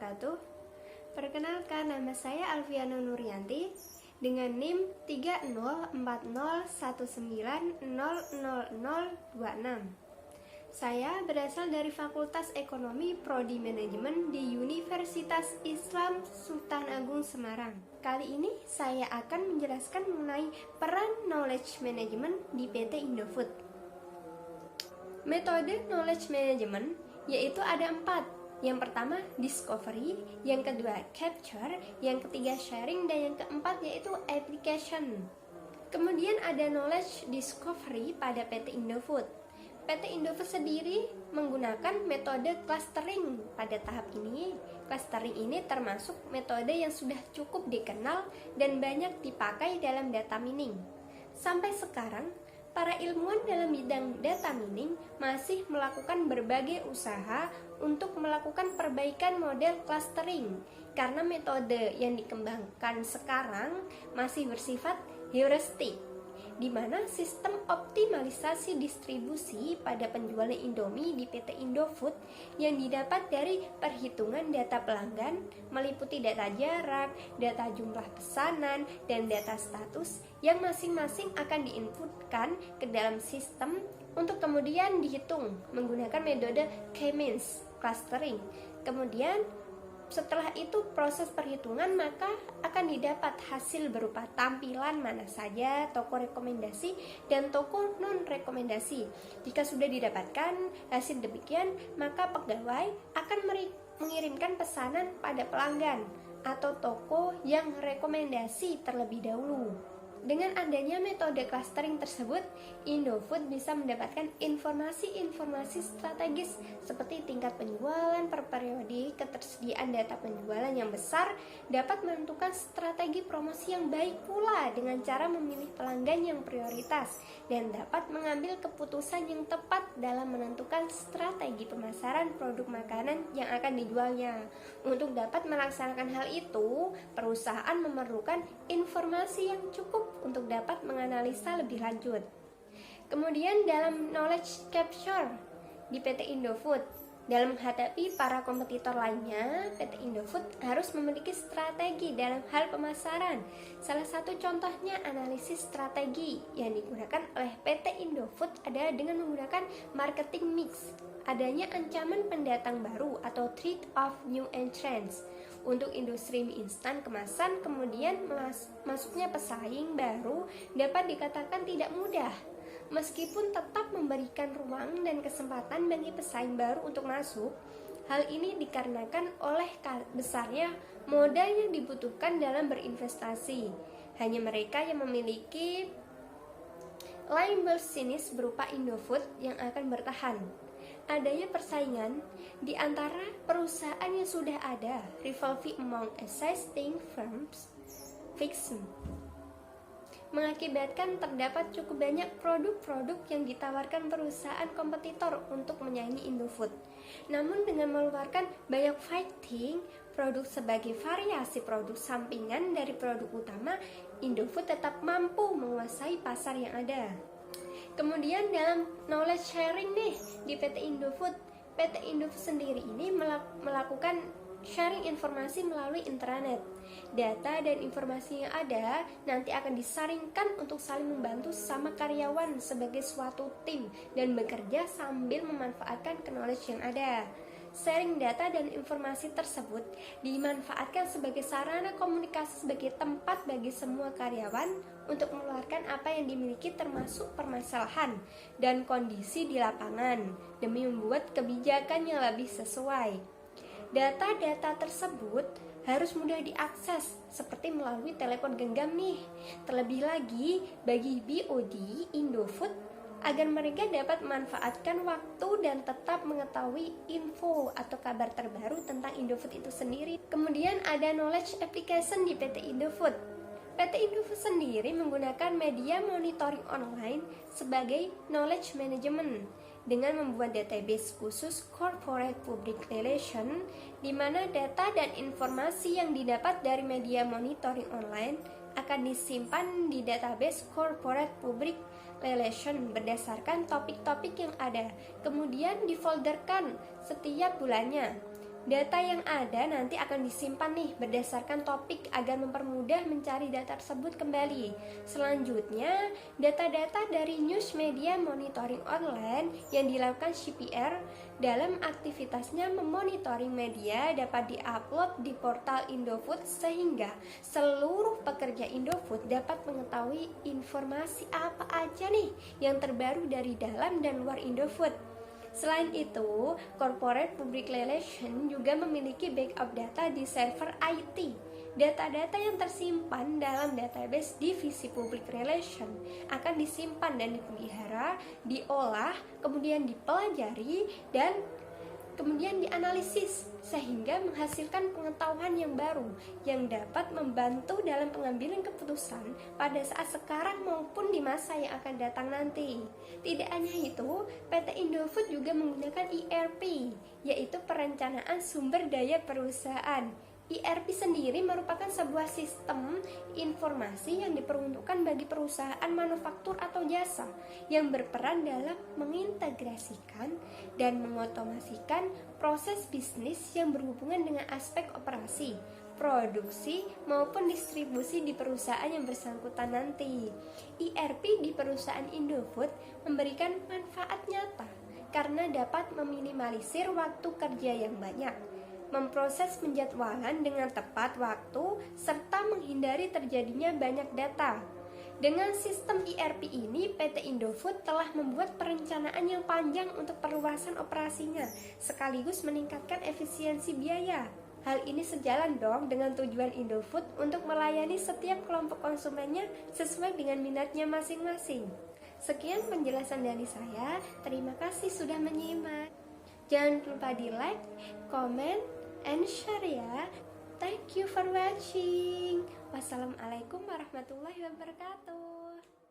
wabarakatuh. Perkenalkan, nama saya Alfiana Nuryanti dengan NIM 304019000026. Saya berasal dari Fakultas Ekonomi Prodi Manajemen di Universitas Islam Sultan Agung Semarang. Kali ini saya akan menjelaskan mengenai peran knowledge management di PT Indofood. Metode knowledge management yaitu ada 4. Yang pertama discovery, yang kedua capture, yang ketiga sharing, dan yang keempat yaitu application. Kemudian ada knowledge discovery pada PT Indofood. PT Indofood sendiri menggunakan metode clustering pada tahap ini. Clustering ini termasuk metode yang sudah cukup dikenal dan banyak dipakai dalam data mining. Sampai sekarang, para ilmuwan dalam bidang data mining masih melakukan berbagai usaha untuk melakukan perbaikan model clustering karena metode yang dikembangkan sekarang masih bersifat heuristik, di mana sistem optimalisasi distribusi pada penjualan Indomie di PT Indofood yang didapat dari perhitungan data pelanggan meliputi data jarak, data jumlah pesanan, dan data status yang masing-masing akan diinputkan ke dalam sistem untuk kemudian dihitung menggunakan metode K-means clustering. Kemudian setelah itu proses perhitungan maka akan didapat hasil berupa tampilan mana saja toko rekomendasi dan toko non rekomendasi. Jika sudah didapatkan hasil demikian, maka pegawai akan mengirimkan pesanan pada pelanggan atau toko yang rekomendasi terlebih dahulu. Dengan adanya metode clustering tersebut, Indofood bisa mendapatkan informasi-informasi strategis seperti tingkat penjualan per periode, ketersediaan data penjualan yang besar, dapat menentukan strategi promosi yang baik pula dengan cara memilih pelanggan yang prioritas, dan dapat mengambil keputusan yang tepat dalam menentukan strategi pemasaran produk makanan yang akan dijualnya. Untuk dapat melaksanakan hal itu, perusahaan memerlukan informasi yang cukup untuk dapat menganalisa lebih lanjut. Kemudian dalam knowledge capture di PT Indofood, dalam menghadapi para kompetitor lainnya, PT Indofood harus memiliki strategi dalam hal pemasaran. Salah satu contohnya analisis strategi yang digunakan oleh PT Indofood adalah dengan menggunakan marketing mix. Adanya ancaman pendatang baru atau threat of new entrants untuk industri mie instan kemasan, kemudian masuknya pesaing baru dapat dikatakan tidak mudah. Meskipun tetap memberikan ruang dan kesempatan bagi pesaing baru untuk masuk, hal ini dikarenakan oleh besarnya modal yang dibutuhkan dalam berinvestasi. Hanya mereka yang memiliki label sinis berupa Indofood yang akan bertahan. Adanya persaingan di antara perusahaan yang sudah ada, rivalry among existing firms, fiction, mengakibatkan terdapat cukup banyak produk-produk yang ditawarkan perusahaan kompetitor untuk menyaingi Indofood. Namun dengan mengeluarkan banyak fighting produk sebagai variasi produk sampingan dari produk utama, Indofood tetap mampu menguasai pasar yang ada. Kemudian dalam knowledge sharing nih di PT Indofood sendiri ini melakukan sharing informasi melalui intranet. Data dan informasi yang ada nanti akan disaringkan untuk saling membantu sama karyawan sebagai suatu tim dan bekerja sambil memanfaatkan knowledge yang ada. Sharing data dan informasi tersebut dimanfaatkan sebagai sarana komunikasi sebagai tempat bagi semua karyawan untuk mengeluarkan apa yang dimiliki termasuk permasalahan dan kondisi di lapangan demi membuat kebijakan yang lebih sesuai. Data-data tersebut harus mudah diakses seperti melalui telepon genggam nih. Terlebih lagi bagi BOD Indofood agar mereka dapat memanfaatkan waktu dan tetap mengetahui info atau kabar terbaru tentang Indofood itu sendiri. Kemudian ada knowledge application di PT Indofood. PT Indofood sendiri menggunakan media monitoring online sebagai knowledge management dengan membuat database khusus corporate public relation, di mana data dan informasi yang didapat dari media monitoring online akan disimpan di database corporate public relation berdasarkan topik-topik yang ada, kemudian difolderkan setiap bulannya. Data yang ada nanti akan disimpan nih berdasarkan topik agar mempermudah mencari data tersebut kembali. Selanjutnya, data-data dari news media monitoring online yang dilakukan CPR dalam aktivitasnya memonitoring media dapat diupload di portal Indofood sehingga seluruh pekerja Indofood dapat mengetahui informasi apa aja nih yang terbaru dari dalam dan luar Indofood. Selain itu, Corporate Public Relation juga memiliki backup data di server IT. Data-data yang tersimpan dalam database divisi Public Relation akan disimpan dan dipelihara, diolah, kemudian dipelajari, dan kemudian dianalisis sehingga menghasilkan pengetahuan yang baru yang dapat membantu dalam pengambilan keputusan pada saat sekarang maupun di masa yang akan datang nanti. Tidak hanya itu, PT Indofood juga menggunakan ERP, yaitu perencanaan sumber daya perusahaan. ERP sendiri merupakan sebuah sistem informasi yang diperuntukkan bagi perusahaan manufaktur atau jasa yang berperan dalam mengintegrasikan dan mengotomasikan proses bisnis yang berhubungan dengan aspek operasi, produksi, maupun distribusi di perusahaan yang bersangkutan nanti. ERP di perusahaan Indofood memberikan manfaat nyata karena dapat meminimalisir waktu kerja yang banyak, memproses penjadwalan dengan tepat waktu, serta menghindari terjadinya banyak data. Dengan sistem ERP ini, PT Indofood telah membuat perencanaan yang panjang untuk perluasan operasinya, sekaligus meningkatkan efisiensi biaya. Hal ini sejalan dong dengan tujuan Indofood untuk melayani setiap kelompok konsumennya sesuai dengan minatnya masing-masing. Sekian penjelasan dari saya, terima kasih sudah menyimak. Jangan lupa di like, comment, and share ya. Thank you for watching. Wassalamualaikum warahmatullahi wabarakatuh.